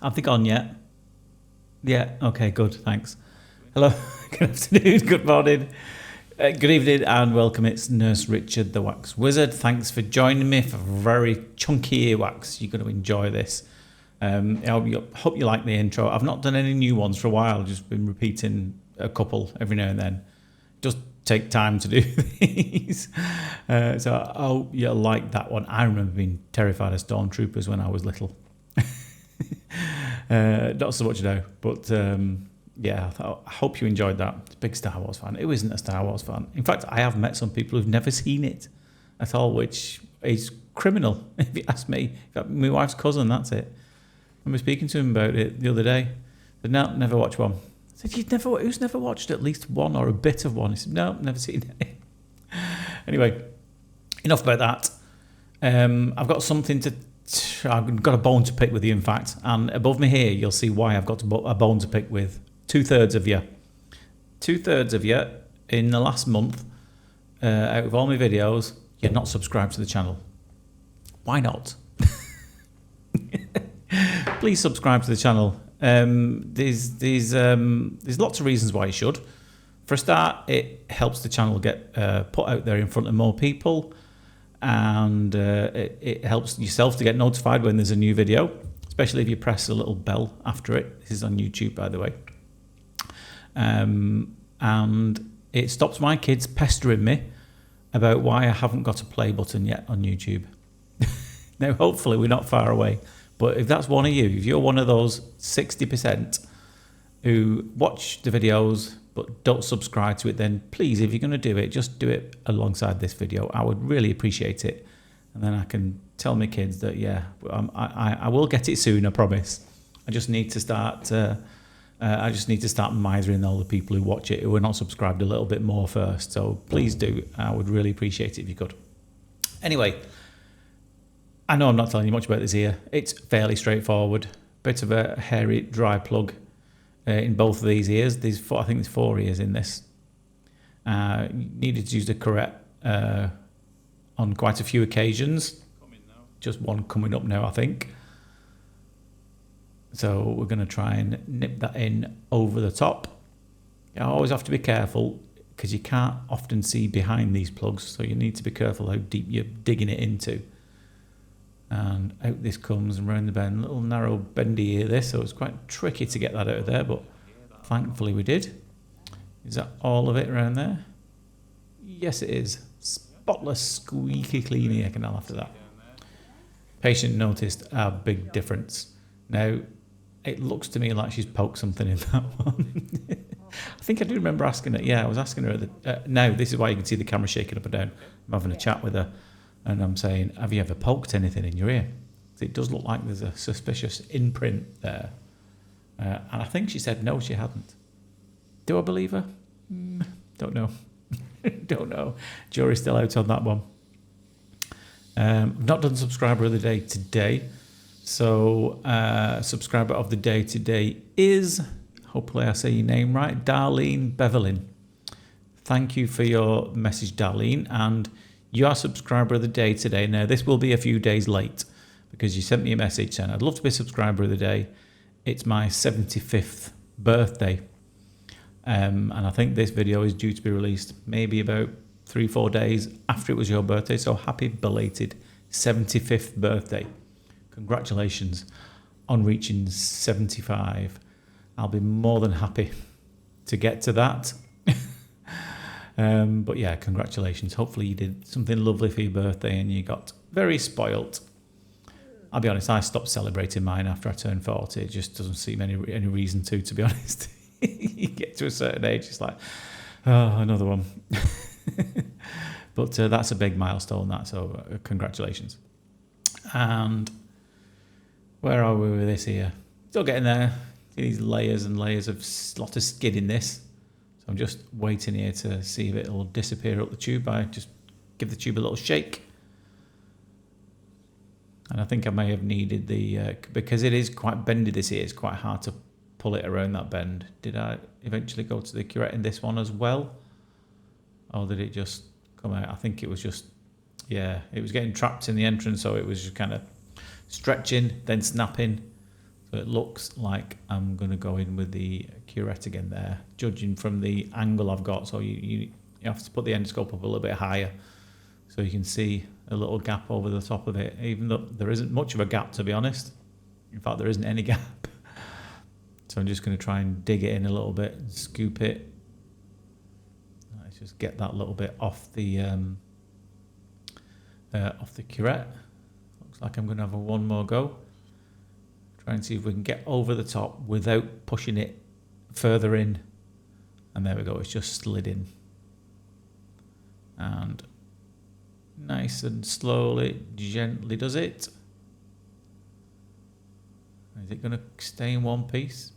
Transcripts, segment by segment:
Have they gone yet? Yeah, okay, good, thanks. Hello, good afternoon, good morning, good evening, and welcome. It's Nurse Richard, the Wax Wizard. Thanks for joining me for a very chunky earwax. You're going to enjoy this. I hope you like the intro. I've not done any new ones for a while, I've just been repeating a couple every now and then. Just take time to do these. So I hope you'll like that one. I remember being terrified of stormtroopers when I was little. Not so much now, but yeah, I hope you enjoyed that. It's a big Star Wars fan. Who isn't a Star Wars fan? In fact, I have met some people who've never seen it at all, which is criminal, if you ask me. In fact, my wife's cousin, that's it. I was speaking to him about it the other day. But no, never watched one. I said, who's never watched at least one or a bit of one? He said, no, never seen it. Anyway, enough about that. I've got something I've got a bone to pick with you, in fact. And above me here, you'll see why I've got a bone to pick with 2/3 of you. 2/3 of you in the last month, out of all my videos, you're not subscribed to the channel. Why not? Please subscribe to the channel. There's lots of reasons why you should. For a start, it helps the channel get put out there in front of more people, and it helps yourself to get notified when there's a new video, especially if you press a little bell after it. This is on YouTube, by the way. And it stops my kids pestering me about why I haven't got a play button yet on YouTube. Now, hopefully we're not far away. But if that's one of you, if you're one of those 60% who watch the videos but don't subscribe to it, then please, if you're going to do it, just do it alongside this video. I would really appreciate it. And then I can tell my kids that, yeah, I will get it soon, I promise. I just need to start mithering all the people who watch it who are not subscribed a little bit more first. So please do. I would really appreciate it if you could. Anyway, I know I'm not telling you much about this here. It's fairly straightforward. Bit of a hairy, dry plug in both of these ears. I think there's 4 ears in this. Needed to use the correct on quite a few occasions. Just one coming up now, I think. So we're going to try and nip that in over the top. You always have to be careful because you can't often see behind these plugs. So you need to be careful how deep you're digging it into. And out this comes and round the bend, little narrow bendy ear this, so it's quite tricky to get that out of there, but thankfully we did. Is that all of it around there? Yes, it is. Spotless, squeaky clean ear canal after that. Patient noticed a big difference. Now, it looks to me like she's poked something in that one. I think I do remember asking her. Yeah, I was asking her. Now, this is why you can see the camera shaking up and down. I'm having a chat with her. And I'm saying, have you ever poked anything in your ear? It does look like there's a suspicious imprint there. And I think she said no, she hadn't. Do I believe her? Don't know. Don't know. Jury's still out on that one. Not done subscriber of the day today. So subscriber of the day today is, hopefully I say your name right, Darlene Bevelin. Thank you for your message, Darlene. And you are subscriber of the day today. Now, this will be a few days late because you sent me a message saying, I'd love to be subscriber of the day. It's my 75th birthday. And I think this video is due to be released maybe about 3-4 days after it was your birthday. So happy belated 75th birthday. Congratulations on reaching 75. I'll be more than happy to get to that. But yeah, congratulations. Hopefully you did something lovely for your birthday and you got very spoilt. I'll be honest, I stopped celebrating mine after I turned 40. It just doesn't seem any reason to be honest. You get to a certain age, it's like, oh, another one. But that's a big milestone, that, so congratulations. And where are we with this here? Still getting there. These layers and layers of lot of skid in this. So I'm just waiting here to see if it'll disappear up the tube. I just give the tube a little shake. And I think I may have needed the, because it is quite bendy this here, it's quite hard to pull it around that bend. Did I eventually go to the curette in this one as well? Or did it just come out? I think it was just, yeah, it was getting trapped in the entrance, so it was just kind of stretching, then snapping. So So it looks like I'm going to go in with the curette again there, judging from the angle I've got. So you have to put the endoscope up a little bit higher so you can see a little gap over the top of it, even though there isn't much of a gap, to be honest. In fact, there isn't any gap. So I'm just going to try and dig it in a little bit and scoop it. Let's just get that little bit off the curette. Looks like I'm going to have one more go. Try and see if we can get over the top without pushing it further in. And there we go, it's just slid in. And nice and slowly, gently does it. Is it going to stay in one piece?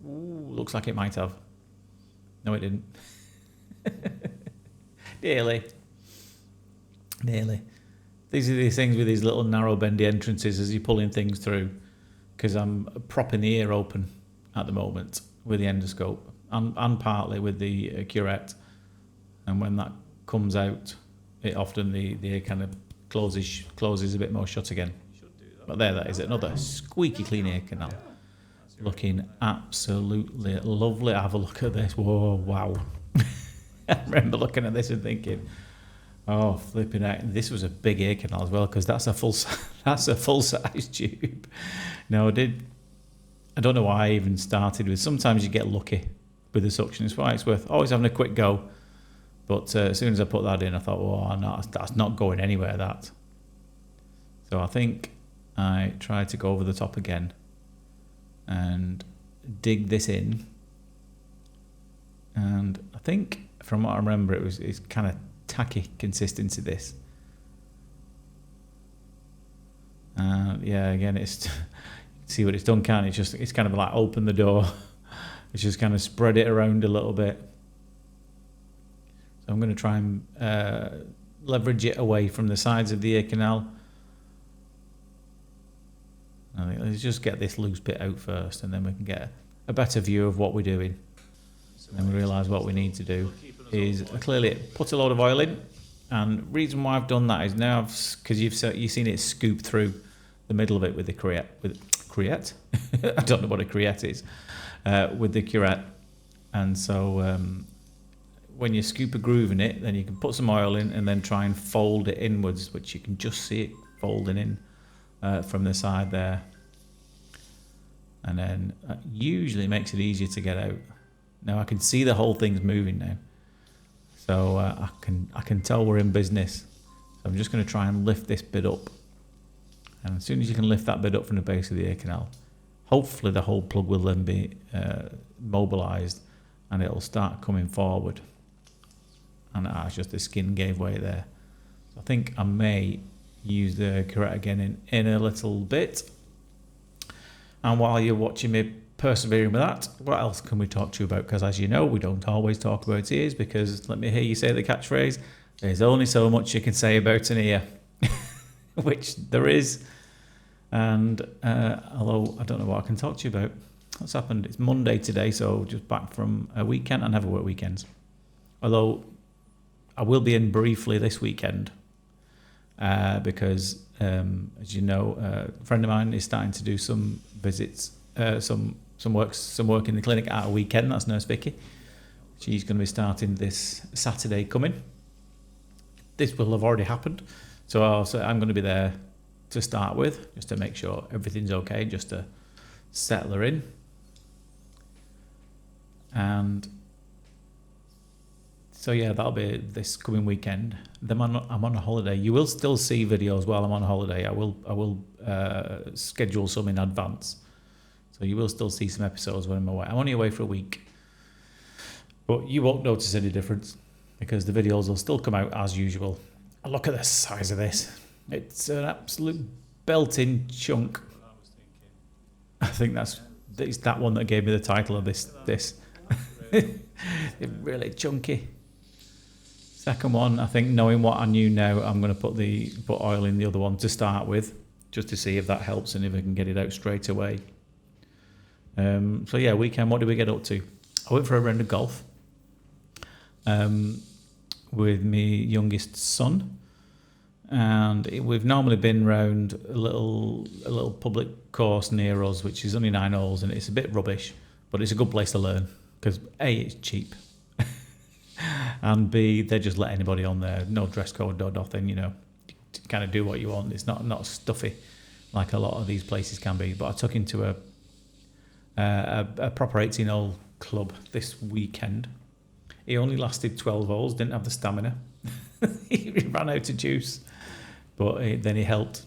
Ooh, looks like it might have. No, it didn't. Nearly. These are these things with these little narrow bendy entrances as you're pulling things through. Because I'm propping the ear open at the moment with the endoscope and partly with the curette. And when that comes out, it often the ear kind of closes a bit more shut again. But there that is, another squeaky clean ear canal. Looking absolutely lovely. Have a look at this. Whoa, wow. I remember looking at this and thinking, oh, flipping out. This was a big ear canal as well, because that's a full size tube. No, I don't know why I even started with. Sometimes you get lucky with the suction. It's why it's worth always having a quick go. But as soon as I put that in, I thought, oh, no, that's not going anywhere, that. So I think I tried to go over the top again and dig this in. And I think, from what I remember, it's kind of tacky consistency, this. Yeah, again, it's see what it's done, can't it? It's kind of like open the door. It's just kind of spread it around a little bit. So I'm going to try and leverage it away from the sides of the ear canal. I think let's just get this loose bit out first, and then we can get a better view of what we're doing. And we realise what we need to do is clearly put a load of oil in. And reason why I've done that is now, because you've seen it scoop through the middle of it with the curette. I don't know what a curette is. With the curette. And so when you scoop a groove in it, then you can put some oil in and then try and fold it inwards, which you can just see it folding in from the side there. And then that usually makes it easier to get out. Now I can see the whole thing's moving now. So I can tell we're in business. So I'm just going to try and lift this bit up. And as soon as you can lift that bit up from the base of the ear canal, hopefully the whole plug will then be mobilised and it'll start coming forward. And it's just the skin gave way there. So I think I may use the curette again in a little bit. And while you're watching me persevering with that, what else can we talk to you about? Because as you know, we don't always talk about ears, because let me hear you say the catchphrase, there's only so much you can say about an ear. Which there is. And although I don't know what I can talk to you about. What's happened? It's Monday today, so just back from a weekend. I never work weekends. Although I will be in briefly this weekend because, as you know, a friend of mine is starting to do some visits, some work in the clinic at a weekend. That's Nurse Vicky. She's going to be starting this Saturday coming. This will have already happened. So I'm going to be there to start with, just to make sure everything's okay, just to settle her in. And so yeah, that'll be this coming weekend. Then I'm on a holiday. You will still see videos while I'm on holiday. I will schedule some in advance, so you will still see some episodes when I'm away. I'm only away for a week, but you won't notice any difference because the videos will still come out as usual. Look at the size of this. It's an absolute belting chunk. I think it's that one that gave me the title of this. It's really chunky. Second one, I think, knowing what I knew now, I'm going to put oil in the other one to start with, just to see if that helps and if I can get it out straight away. So yeah, weekend, what did we get up to? I went for a round of golf with my youngest son. And we've normally been round a little public course near us, which is only 9 holes, and it's a bit rubbish, but it's a good place to learn because A, it's cheap, and B, they just let anybody on there, no dress code, no nothing, you know, kind of do what you want. It's not stuffy like a lot of these places can be. But I took him to a proper 18-hole club this weekend. He only lasted 12 holes, didn't have the stamina. He ran out of juice. But then he helped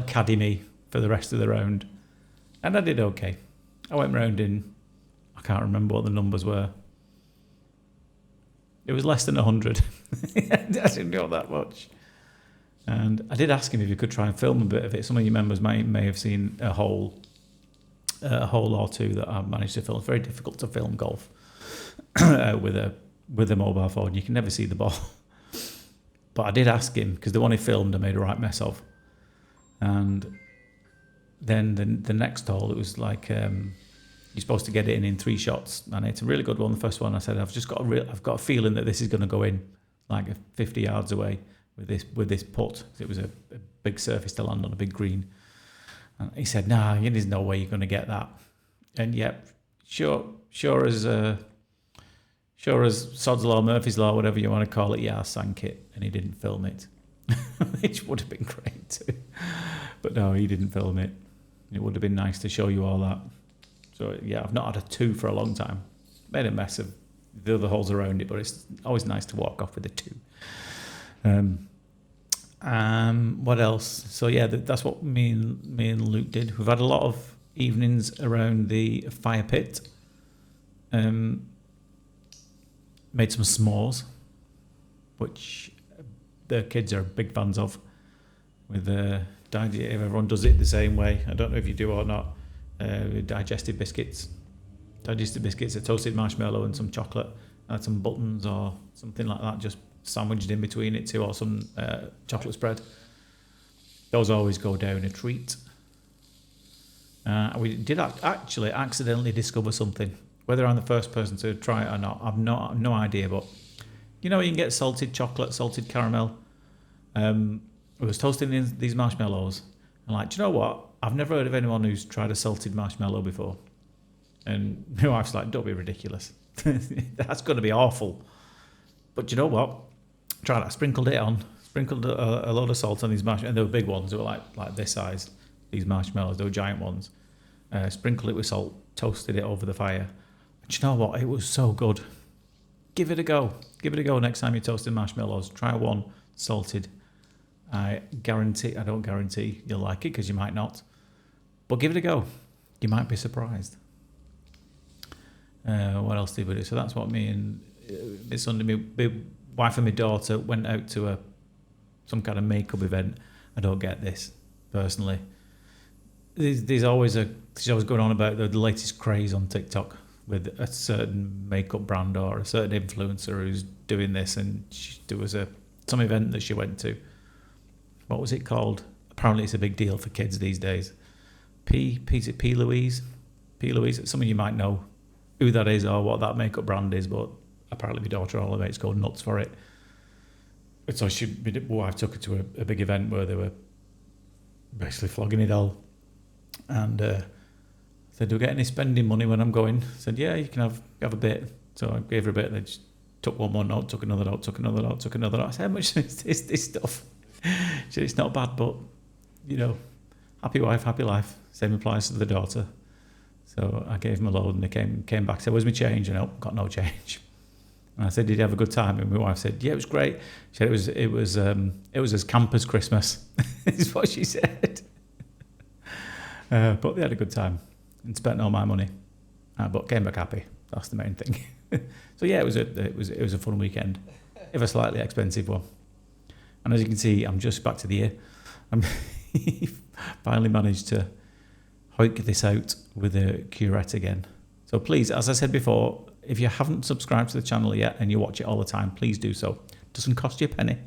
caddy me for the rest of the round. And I did okay. I went round in, I can't remember what the numbers were. It was less than 100. I didn't know that much. And I did ask him if he could try and film a bit of it. Some of your members may have seen a hole or two that I've managed to film. It's very difficult to film golf with a mobile phone. You can never see the ball. But I did ask him, because the one he filmed I made a right mess of. And then the next hole, it was like you're supposed to get it in 3 shots, and it's a really good one. The first one, I said, I've got a feeling that this is going to go in like 50 yards away with this putt. It was a big surface to land on, a big green. And he said, "Nah, there's no way you're going to get that." And yep, sure as Sod's Law, Murphy's Law, whatever you want to call it, yeah, I sank it, and he didn't film it, which would have been great too. But no, he didn't film it. It would have been nice to show you all that. So yeah, I've not had a 2 for a long time. Made a mess of the other holes around it, but it's always nice to walk off with a 2. What else? So yeah, that's what me and Luke did. We've had a lot of evenings around the fire pit. Made some s'mores, which the kids are big fans of. With everyone does it the same way. I don't know if you do or not. With digestive biscuits, a toasted marshmallow and some chocolate, and some buttons or something like that, just sandwiched in between it too, or some chocolate spread. Those always go down a treat. We did actually accidentally discover something. Whether I'm the first person to try it or not, I've no idea. But you know, you can get salted chocolate, salted caramel. I was toasting these marshmallows, and like, do you know what? I've never heard of anyone who's tried a salted marshmallow before. And my wife's like, "Don't be ridiculous. That's going to be awful." But you know what? Tried it. I sprinkled a load of salt on these marshmallows, and they were big ones. They were like this size. These marshmallows, they were giant ones. Sprinkled it with salt, toasted it over the fire. Do you know what? It was so good. Give it a go. Give it a go next time you're toasting marshmallows. Try one salted. I don't guarantee you'll like it, because you might not. But give it a go. You might be surprised. What else did we do? So that's what me and my Sunday, my wife and my daughter went out to some kind of makeup event. I don't get this, personally. She's always going on about the latest craze on TikTok with a certain makeup brand or a certain influencer who's doing this, and there was some event that she went to. What was it called? Apparently it's a big deal for kids these days. P Louise? P Louise? Some of you might know who that is or what that makeup brand is, but apparently my daughter and all her mates go nuts for it. So my wife took her to a big event where they were basically flogging it all. And said, "Do we get any spending money when I'm going?" I said, "Yeah, you can have a bit." So I gave her a bit. They just took one more note, took another note, took another note, took another note. I said, "How much is this stuff?" She said, "It's not bad, but you know, happy wife, happy life." Same applies to the daughter. So I gave them a load, and they came back. Said, "Where's my change?" And got no change. And I said, "Did you have a good time?" And my wife said, "Yeah, it was great." She said, "It was as camp as Christmas," is what she said. But they had a good time and spent all my money, but came back happy. That's the main thing. So yeah, it was a fun weekend, if a slightly expensive one. And as you can see, I'm just back to the ear. I'm finally managed to hoik this out with a curette again. So please, as I said before, if you haven't subscribed to the channel yet and you watch it all the time, please do so. It doesn't cost you a penny.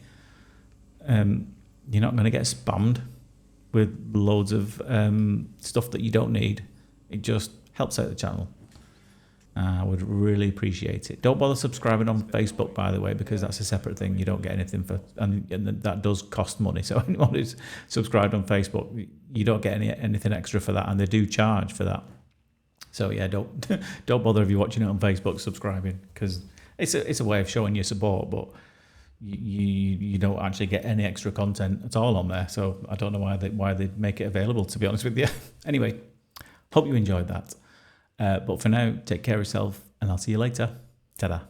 You're not going to get spammed with loads of stuff that you don't need. It just helps out the channel. I would really appreciate it. Don't bother subscribing on Facebook, by the way, because that's a separate thing. You don't get anything for, and that does cost money. So anyone who's subscribed on Facebook, you don't get anything extra for that, and they do charge for that. So yeah, don't bother if you're watching it on Facebook subscribing, because it's a way of showing your support, but you don't actually get any extra content at all on there. So I don't know why they make it available, to be honest with you. Anyway, hope you enjoyed that. But for now, take care of yourself, and I'll see you later. Ta-da.